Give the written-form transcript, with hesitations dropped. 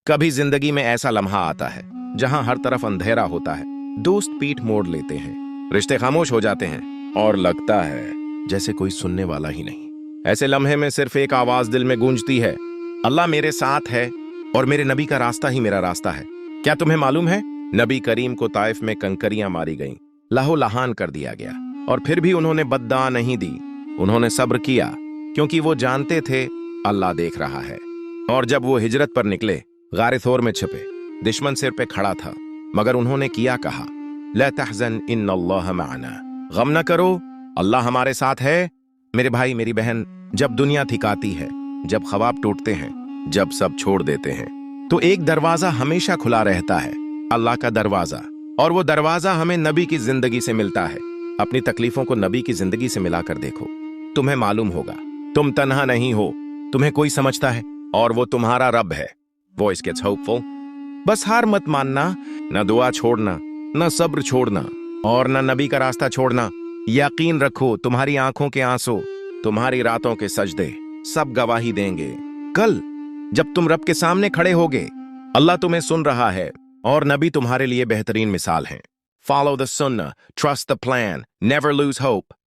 कभी जिंदगी में ऐसा लम्हा आता है जहां हर तरफ अंधेरा होता है, दोस्त पीठ मोड़ लेते हैं, रिश्ते खामोश हो जाते हैं और लगता है जैसे कोई सुनने वाला ही नहीं। ऐसे लम्हे में सिर्फ एक आवाज दिल में गूंजती है, अल्लाह मेरे साथ है और मेरे नबी का रास्ता ही मेरा रास्ता है। क्या तुम्हें मालूम है, नबी करीम को ताइफ में कंकरियां मारी गईं, लाहो लहान कर दिया गया, और फिर भी उन्होंने बद्दुआ नहीं दी। उन्होंने सब्र किया क्योंकि वो जानते थे अल्लाह देख रहा है। और जब वो हिजरत पर निकले, गारे थोर में छिपे, दुश्मन सिर पे खड़ा था, मगर उन्होंने किया कहा, ला तहज़न इन्नल्लाह मअना, गम न करो, अल्लाह हमारे साथ है। मेरे भाई मेरी बहन, जब दुनिया थिकाती है, जब ख्वाब टूटते हैं, जब सब छोड़ देते हैं, तो एक दरवाजा हमेशा खुला रहता है, अल्लाह का दरवाजा। और वो दरवाजा हमें नबी की जिंदगी से मिलता है। अपनी तकलीफों को नबी की जिंदगी से मिलाकर देखो, तुम्हें मालूम होगा तुम तन्हा नहीं हो, तुम्हें कोई समझता है और वो तुम्हारा रब है। Voice gets hopeful. बस हार मत मानना, न दुआ छोड़ना, न सब्र छोड़ना, और न नबी का रास्ता छोड़ना। यकीन रखो, तुम्हारी आंखों के आंसू, तुम्हारी रातों के सजदे सब गवाही देंगे। कल जब तुम रब के सामने खड़े होगे, अल्लाह तुम्हें सुन रहा है और नबी तुम्हारे लिए बेहतरीन मिसाल हैं। Follow the sunnah, trust the plan, never lose hope.